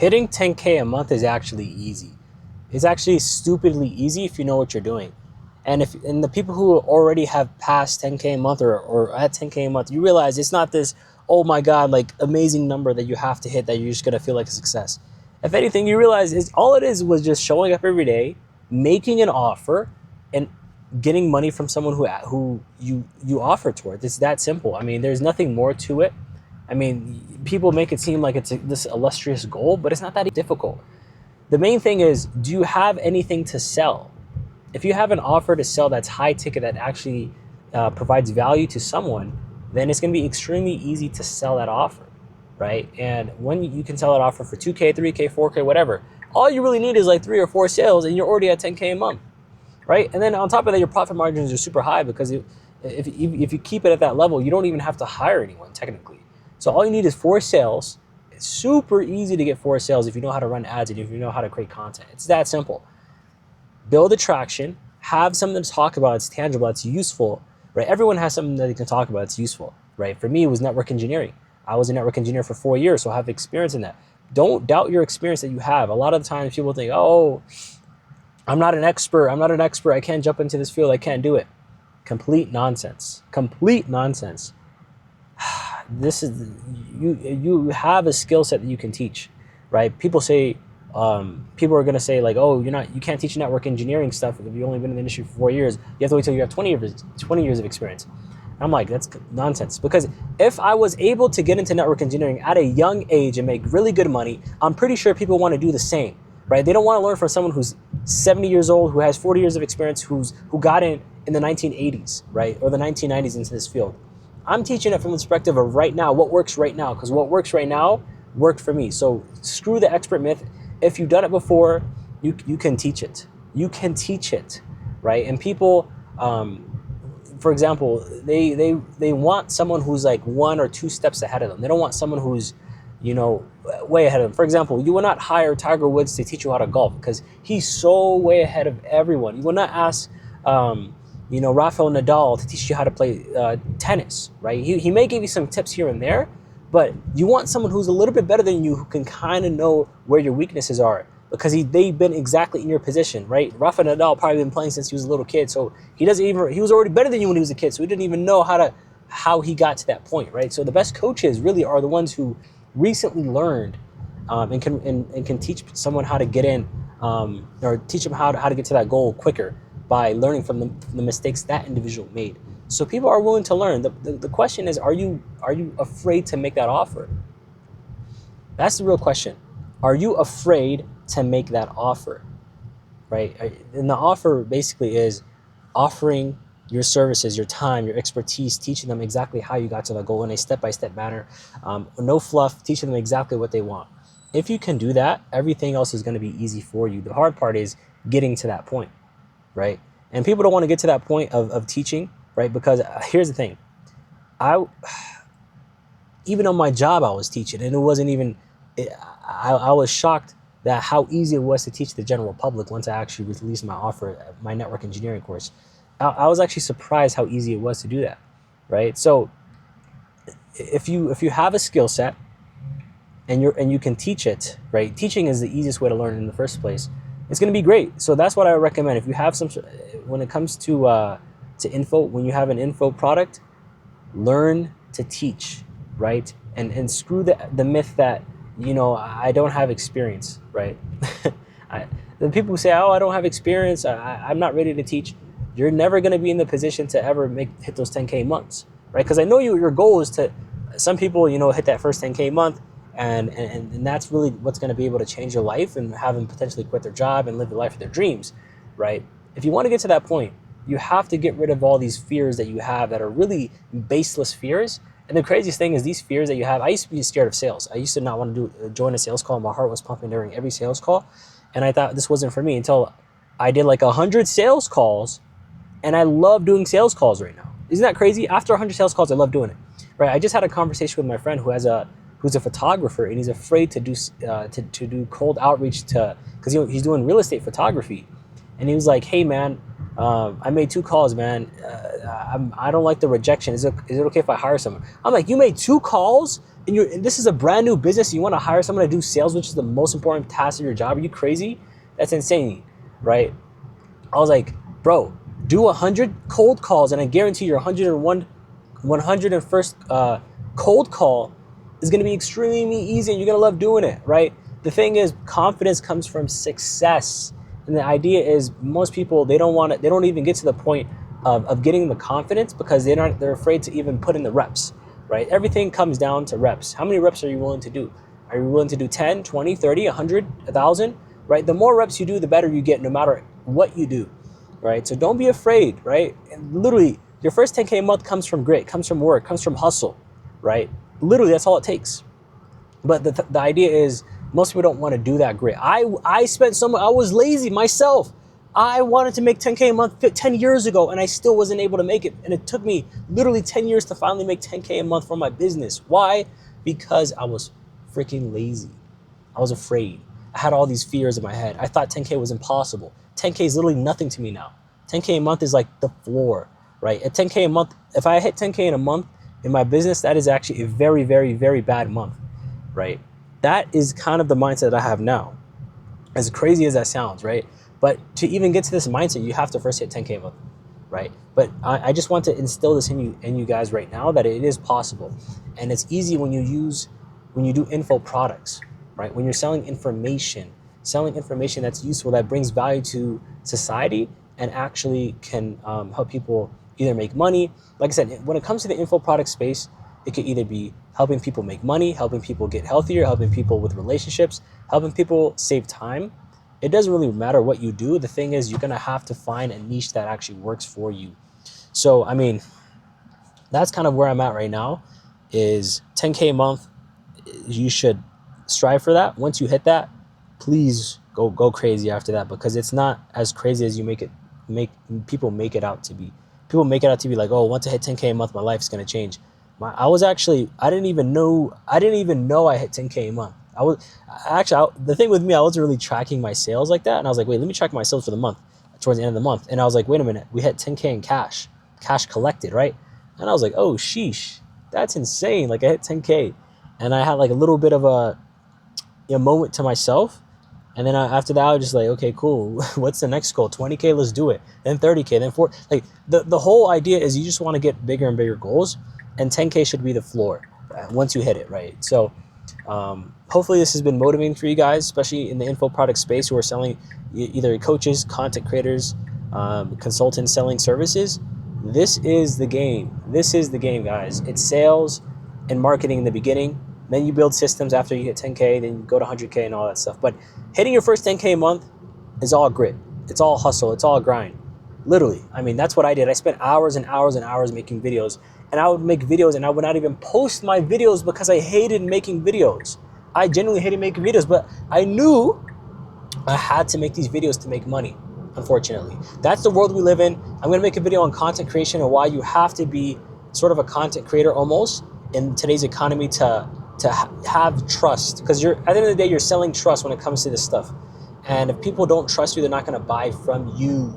Hitting 10K a month is actually easy. It's actually stupidly easy if you know what you're doing. And the people who already have passed 10K a month or at 10K a month, you realize it's not this, oh my God, like amazing number that you have to hit that you're just gonna feel like a success. If anything, you realize is all it is was just showing up every day, making an offer, and getting money from someone who you offer towards. It's that simple. I mean, there's nothing more to it. I mean, people make it seem like it's this illustrious goal, but it's not that difficult. The main thing is, do you have anything to sell? If you have an offer to sell that's high ticket, that actually provides value to someone, then it's going to be extremely easy to sell that offer, right? And when you can sell that offer for 2K, 3K, 4K, whatever, all you really need is like 3 or 4 sales and you're already at 10K a month, right? And then on top of that, your profit margins are super high because if you keep it at that level, you don't even have to hire anyone technically. So all you need is 4 sales. It's super easy to get 4 sales if you know how to run ads and if you know how to create content. It's that simple. Build attraction, have something to talk about, it's tangible, it's useful, right? Everyone has something that they can talk about, it's useful, right? For me, it was network engineering. I was a network engineer for 4 years, so I have experience in that. Don't doubt your experience that you have. A lot of the times people think, oh, I'm not an expert, I can't jump into this field, I can't do it. Complete nonsense, complete nonsense. This is, you have a skill set that you can teach, right? People are going to say like, oh, you can't teach network engineering stuff if you've only been in the industry for 4 years. You have to wait till you have 20 years of experience. I'm like, that's nonsense, because if I was able to get into network engineering at a young age and make really good money, I'm pretty sure people want to do the same, right? They don't want to learn from someone who's 70 years old, who has 40 years of experience, who got in the 1980s, right? Or the 1990s into this field. I'm teaching it from the perspective of right now, what works right now, because what works right now worked for me. So screw the expert myth. If you've done it before, you can teach it. You can teach it, right? And people, for example, they want someone who's like 1 or 2 steps ahead of them. They don't want someone who's, way ahead of them. For example, you will not hire Tiger Woods to teach you how to golf because he's so way ahead of everyone. You will not ask, Rafael Nadal to teach you how to play tennis, right? He may give you some tips here and there, but you want someone who's a little bit better than you, who can kind of know where your weaknesses are, because they've been exactly in your position, right? Rafa Nadal probably been playing since he was a little kid, so he was already better than you when he was a kid, so he didn't even know how he got to that point, right? So the best coaches really are the ones who recently learned and can teach someone how to get in, or teach them how to get to that goal quicker by learning from the mistakes that individual made. So people are willing to learn. The question is, are you afraid to make that offer? That's the real question. Are you afraid to make that offer, right? And the offer basically is offering your services, your time, your expertise, teaching them exactly how you got to that goal in a step-by-step manner. No fluff, teaching them exactly what they want. If you can do that, everything else is going to be easy for you. The hard part is getting to that point, right? And people don't want to get to that point of teaching, right? Because here's the thing. Even on my job, I was teaching, and it wasn't even, I was shocked that how easy it was to teach the general public once I actually released my offer, my network engineering course. I was actually surprised how easy it was to do that, right? So if you have a skill set and you can teach it, right? Teaching is the easiest way to learn in the first place. It's going to be great. So that's what I recommend. If you have when it comes to info, when you have an info product, learn to teach, right? And screw the myth that, I don't have experience, right? The people who say, oh, I don't have experience, I'm not ready to teach. You're never going to be in the position to ever hit those 10K months, right? Because I know your goal is to, some people, hit that first 10K month, and that's really what's going to be able to change your life and have them potentially quit their job and live the life of their dreams, right? If you want to get to that point, you have to get rid of all these fears that you have that are really baseless fears. And the craziest thing is these fears that you have. I used to be scared of sales. I used to not want to join a sales call. My heart was pumping during every sales call. And I thought this wasn't for me until I did like 100 sales calls. And I love doing sales calls right now. Isn't that crazy? After 100 sales calls, I love doing it. Right? I just had a conversation with my friend who's a photographer, and he's afraid to do cold outreach because he's doing real estate photography. And he was like, hey man, I made 2 calls, man. I don't like the rejection. Is it okay if I hire someone? I'm like, you made 2 calls and this is a brand new business. You want to hire someone to do sales, which is the most important task of your job. Are you crazy? That's insane, right? I was like, bro, do 100 cold calls, and I guarantee your 101st cold call is going to be extremely easy, and you're going to love doing it, right? The thing is, confidence comes from success, and the idea is most people, they don't even get to the point of getting the confidence because they're afraid to even put in the reps, right? Everything comes down to reps. How many reps are you willing to do? Are you willing to do 10, 20, 30, 100, 1,000, right? The more reps you do, the better you get no matter what you do, right? So don't be afraid, right? And literally, your first 10K a month comes from grit, comes from work, comes from hustle, right? Literally, that's all it takes. But the idea is most people don't want to do that grit. I spent so much, I was lazy myself. I wanted to make 10K a month 10 years ago, and I still wasn't able to make it. And it took me literally 10 years to finally make 10K a month for my business. Why? Because I was freaking lazy. I was afraid. I had all these fears in my head. I thought 10K was impossible. 10K is literally nothing to me now. 10K a month is like the floor, right? At 10K a month, if I hit 10K in a month in my business, that is actually a very, very, very bad month, right? That is kind of the mindset that I have now. As crazy as that sounds, right? But to even get to this mindset, you have to first hit 10K a month, right? But I just want to instill this in you guys right now that it is possible. And it's easy when you do info products, right? When you're selling information that's useful, that brings value to society and actually can help people either make money. Like I said, when it comes to the info product space, it could either be helping people make money, helping people get healthier, helping people with relationships, helping people save time. It doesn't really matter what you do. The thing is, you're going to have to find a niche that actually works for you. So, I mean, that's kind of where I'm at right now is 10K a month. You should strive for that. Once you hit that, please go crazy after that, because it's not as crazy as people make it out to be. People make it out to be like, oh, once I hit 10K a month, my life is going to change. I didn't even know I hit 10K a month. The thing with me, I wasn't really tracking my sales like that. And I was like, wait, let me track my sales for the month towards the end of the month. And I was like, wait a minute, we hit 10K in cash collected, right? And I was like, oh, sheesh, that's insane. Like I hit 10K, and I had like a little bit of a moment to myself. And then after that, I was just like, okay, cool. What's the next goal? 20K, let's do it. Then 30K, then 40. Like the whole idea is you just want to get bigger and bigger goals, and 10K should be the floor once you hit it, right? So hopefully this has been motivating for you guys, especially in the info product space who are selling either coaches, content creators, consultants selling services. This is the game. This is the game, guys. It's sales and marketing in the beginning. Then you build systems after you hit 10K, then you go to 100K and all that stuff. But hitting your first 10K a month is all grit. It's all hustle. It's all grind. Literally. I mean, that's what I did. I spent hours and hours and hours making videos. And I would make videos and I would not even post my videos because I hated making videos. I genuinely hated making videos, but I knew I had to make these videos to make money, unfortunately. That's the world we live in. I'm going to make a video on content creation and why you have to be sort of a content creator almost in today's economy to have trust, because at the end of the day, you're selling trust when it comes to this stuff. And if people don't trust you, they're not going to buy from you,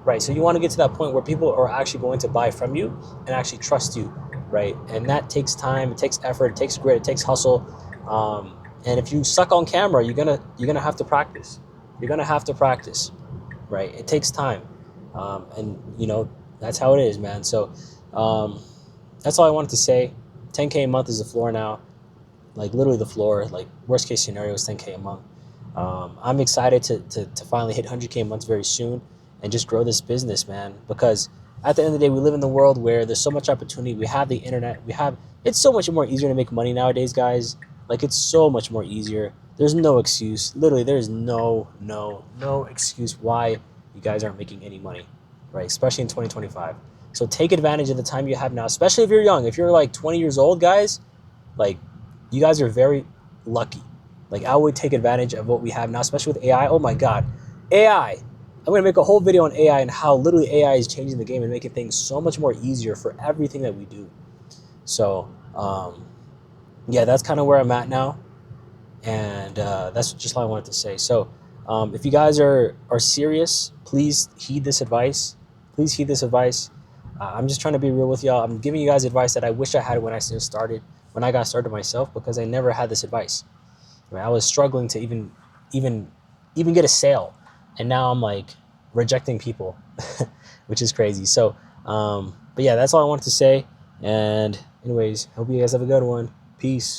right? So you want to get to that point where people are actually going to buy from you and actually trust you, right? And that takes time, it takes effort, it takes grit, it takes hustle. And if you suck on camera, you're gonna have to practice. You're gonna have to practice, right? It takes time, and that's how it is, man. So that's all I wanted to say. 10K a month is the floor now. Like literally the floor. Like worst case scenario is 10K a month. I'm excited to finally hit 100K a month very soon and just grow this business, man. Because at the end of the day, we live in the world where there's so much opportunity. We have the internet. It's so much more easier to make money nowadays, guys. Like it's so much more easier. There's no excuse. Literally, there's no excuse why you guys aren't making any money, right? Especially in 2025. So take advantage of the time you have now, especially if you're young. If you're like 20 years old, guys, like you guys are very lucky. Like I would take advantage of what we have now, especially with AI. Oh my God, AI. I'm going to make a whole video on AI and how literally AI is changing the game and making things so much more easier for everything that we do. So, yeah, that's kind of where I'm at now. And that's just all I wanted to say. So if you guys are serious, please heed this advice. Please heed this advice. I'm just trying to be real with y'all. I'm giving you guys advice that I wish I had when I just started. when I got started myself because I never had this advice. I mean, I was struggling to even even get a sale, and now I'm like rejecting people, which is crazy. So, but yeah, that's all I wanted to say. And anyways, hope you guys have a good one. Peace.